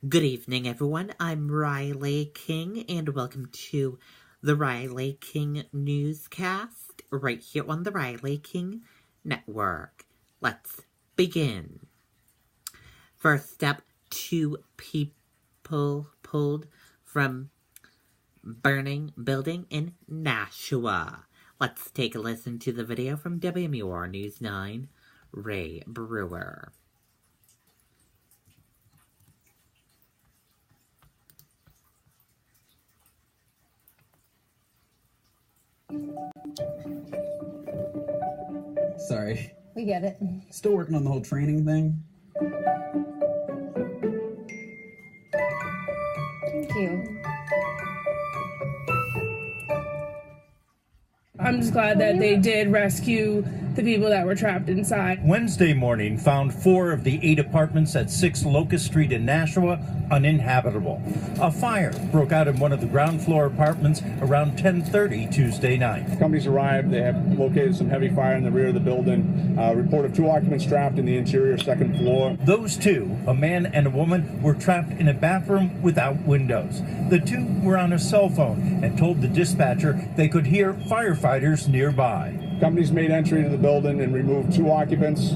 Good evening, everyone. I'm Riley King, and welcome to the Riley King Newscast right here on the Riley King Network. Let's begin. First up, 2 people pulled from burning building in Nashua. Let's take a listen to the video from WMUR News 9, Ray Brewer. Sorry. We get it. Still working on the whole training thing. Thank you. I'm just glad that they did rescue the people that were trapped inside. Wednesday morning found 4 of the 8 apartments at 6 Locust Street in Nashua uninhabitable. A fire broke out in one of the ground floor apartments around 10:30 Tuesday night. Companies arrived. They have located some heavy fire in the rear of the building. Report of 2 occupants trapped in the interior second floor. Those 2, a man and a woman, were trapped in a bathroom without windows. The 2 were on a cell phone and told the dispatcher they could hear firefighters nearby. Companies made entry into the building and removed 2 occupants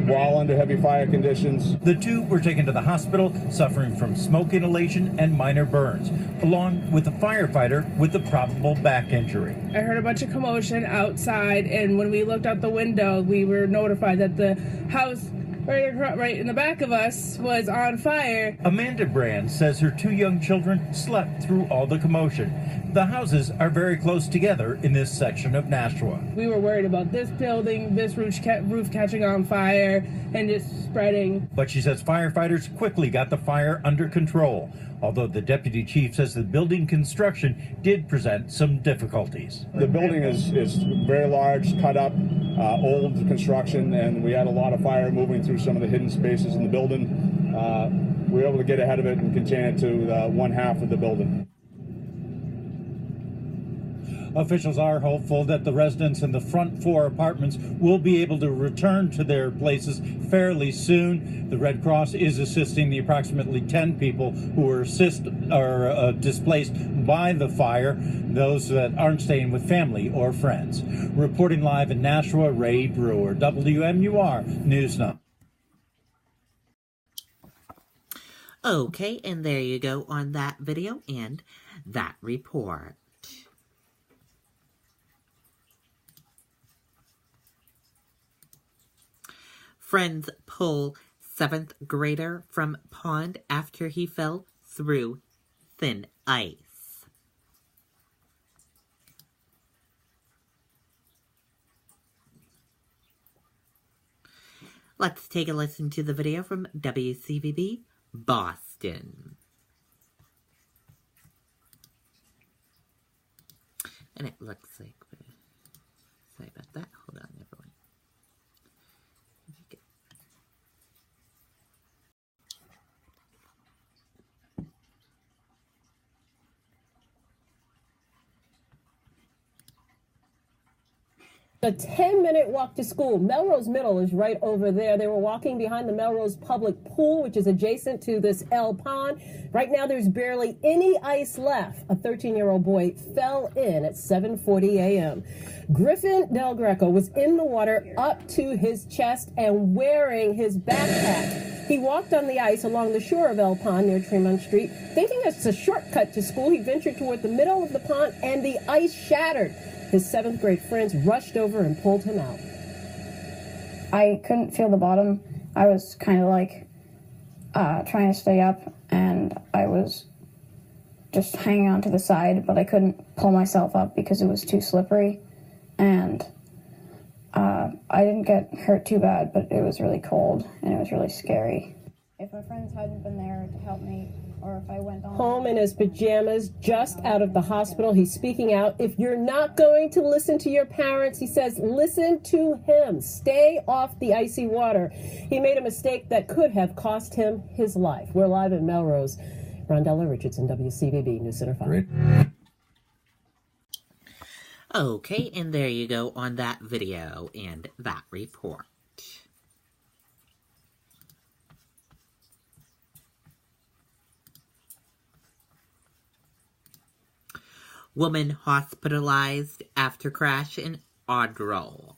while under heavy fire conditions. The 2 were taken to the hospital suffering from smoke inhalation and minor burns, along with a firefighter with a probable back injury. I heard a bunch of commotion outside, and when we looked out the window, we were notified that the house right in the back of us was on fire. Amanda Brand says her 2 young children slept through all the commotion. The houses are very close together in this section of Nashua. We were worried about this building, this roof catching on fire and just spreading. But she says firefighters quickly got the fire under control, although the deputy chief says the building construction did present some difficulties. The building is very large, cut up, old construction, and we had a lot of fire moving through some of the hidden spaces in the building. We were able to get ahead of it and contain it to one half of the building. Officials are hopeful that the residents in the front 4 apartments will be able to return to their places fairly soon. The Red Cross is assisting the approximately 10 people who were displaced by the fire, those that aren't staying with family or friends. Reporting live in Nashua, Ray Brewer, WMUR News 9. Okay, and there you go on that video and that report. Friends pull 7th grader from pond after he fell through thin ice. Let's take a listen to the video from WCVB Boston. And it looks like, sorry about that, hold on everyone. A 10-minute walk to school. Melrose Middle is right over there. They were walking behind the Melrose public pool, which is adjacent to this pond. Right now, there's barely any ice left. A 13-year-old boy fell in at 7:40 a.m. Griffin Del Greco was in the water up to his chest and wearing his backpack. He walked on the ice along the shore of Pond near Tremont Street. Thinking it's a shortcut to school, he ventured toward the middle of the pond and the ice shattered. His 7th grade friends rushed over and pulled him out. I couldn't feel the bottom. I was kind of like trying to stay up, and I was just hanging on to the side, but I couldn't pull myself up because it was too slippery. And I didn't get hurt too bad, but it was really cold, and it was really scary. If my friends hadn't been there to help me, or if I went on home in his pajamas, just out of the hospital, he's speaking out. If you're not going to listen to your parents, he says, listen to him. Stay off the icy water. He made a mistake that could have cost him his life. We're live in Melrose. Rondella Richardson, WCVB News Center 5. Great. Okay, and there you go on that video and that report. Woman hospitalized after crash in Audrell.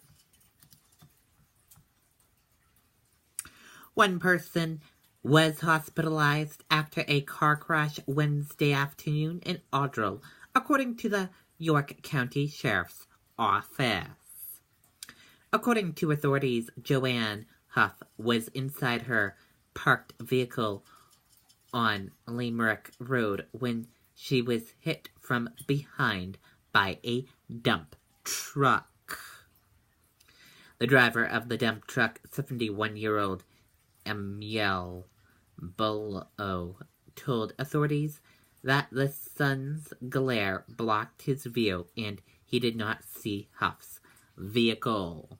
One person was hospitalized after a car crash Wednesday afternoon in Audrell, according to the York County Sheriff's Office. According to authorities, Joanne Huff was inside her parked vehicle on Limerick Road when she was hit from behind by a dump truck. The driver of the dump truck, 71-year-old Amiel Bullo, told authorities that the sun's glare blocked his view and he did not see Huff's vehicle.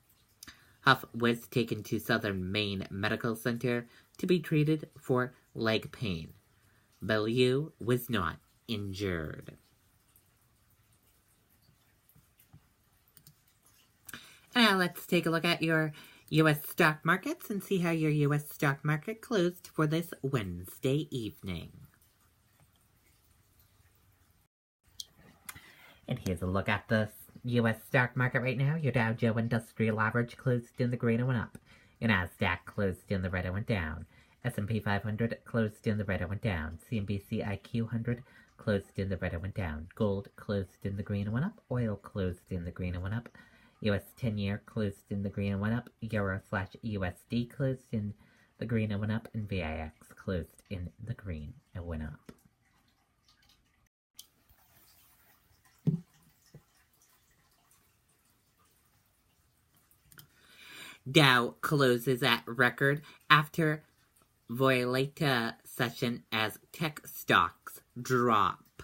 Huff was taken to Southern Maine Medical Center to be treated for leg pain. Bullo was not injured. Now let's take a look at your U.S. stock markets and see how your U.S. stock market closed for this Wednesday evening. And here's a look at the U.S. stock market right now. Your Dow Jones Industrial Average closed in the green and went up. Your Nasdaq closed in the red and went down. S&P 500 closed in the red and went down. CNBC IQ 100 closed in the red and went down. Gold closed in the green and went up. Oil closed in the green and went up. US 10-year closed in the green and went up. Euro/USD closed in the green and went up. And VIX closed in the green and went up. Dow closes at record after Voyalita session as tech stocks drop.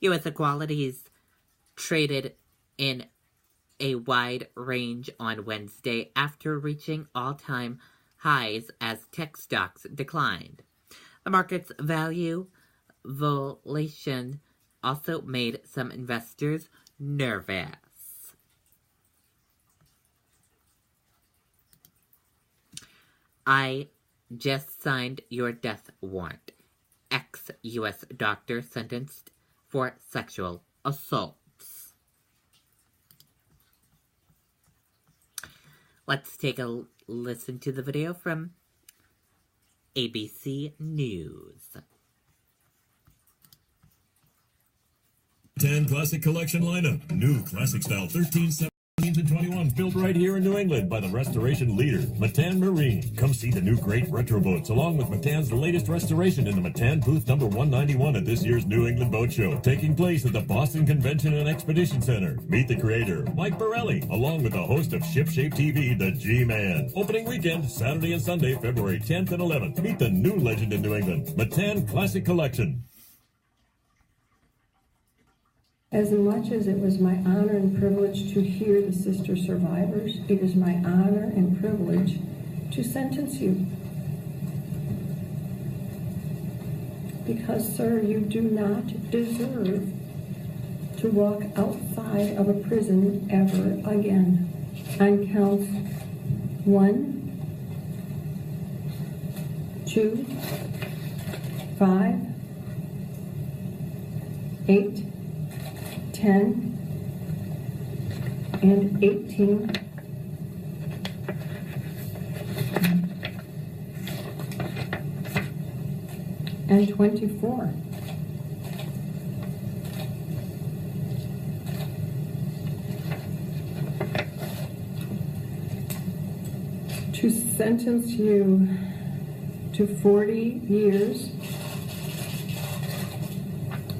U.S. equities traded in a wide range on Wednesday after reaching all-time highs as tech stocks declined. The market's value valuation also made some investors nervous. I just signed your death warrant. Ex-U.S. doctor sentenced for sexual assaults. Let's take a listen to the video from ABC News. 10 Classic Collection lineup. New Classic Style 13, 17, and 21. Built right here in New England by the restoration leader, Matan Marine. Come see the new great retro boats along with Matan's latest restoration in the Matan booth number 191 at this year's New England Boat Show, taking place at the Boston Convention and Expedition Center. Meet the creator, Mike Borelli, along with the host of Shipshape TV, the G-Man. Opening weekend, Saturday and Sunday, February 10th and 11th. Meet the new legend in New England, Matan Classic Collection. As much as it was my honor and privilege to hear the sister survivors, it is my honor and privilege to sentence you. Because, sir, you do not deserve to walk outside of a prison ever again. On counts 1, 2, 5, 8, 10, and 18, and 24. To sentence you to 40 years,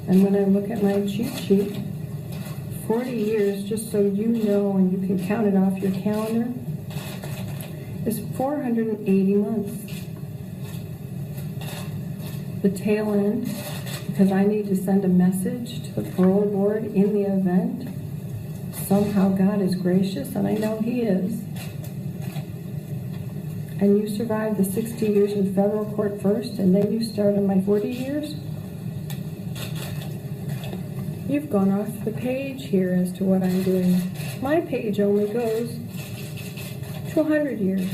and when I look at my cheat sheet, 40 years, just so you know and you can count it off your calendar, is 480 months. The tail end, because I need to send a message to the parole board in the event somehow God is gracious, and I know He is, and you survive the 60 years in federal court first, and then you start on my 40 years, you've gone off the page here as to what I'm doing. My page only goes to 100 years.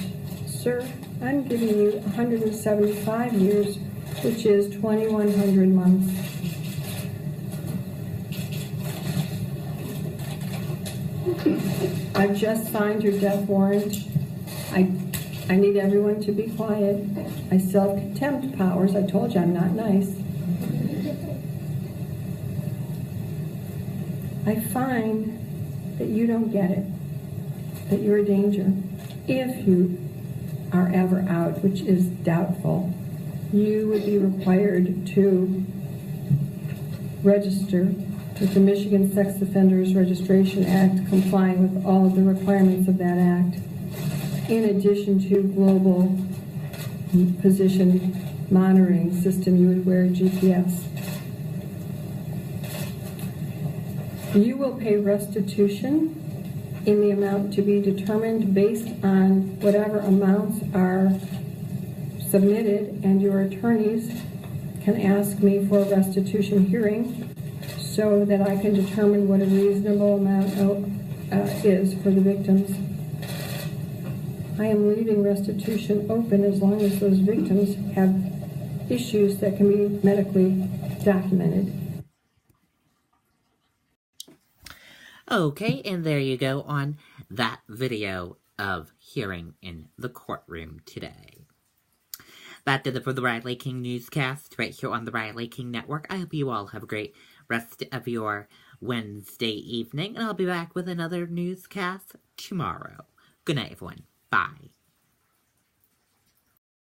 Sir, I'm giving you 175 years which is 2,100 months. I've just signed your death warrant. I need everyone to be quiet. I still have contempt powers. I told you I'm not nice. I find that you don't get it, that you're a danger. If you are ever out, which is doubtful, you would be required to register with the Michigan Sex Offenders Registration Act, complying with all of the requirements of that act, in addition to global position monitoring system. You would wear GPS. You will pay restitution in the amount to be determined based on whatever amounts are submitted, and your attorneys can ask me for a restitution hearing so that I can determine what a reasonable amount is for the victims. I am leaving restitution open as long as those victims have issues that can be medically documented. Okay, and there you go on that video of hearing in the courtroom today. That did it for the Riley King Newscast right here on the Riley King Network. I hope you all have a great rest of your Wednesday evening, and I'll be back with another newscast tomorrow. Good night, everyone. Bye.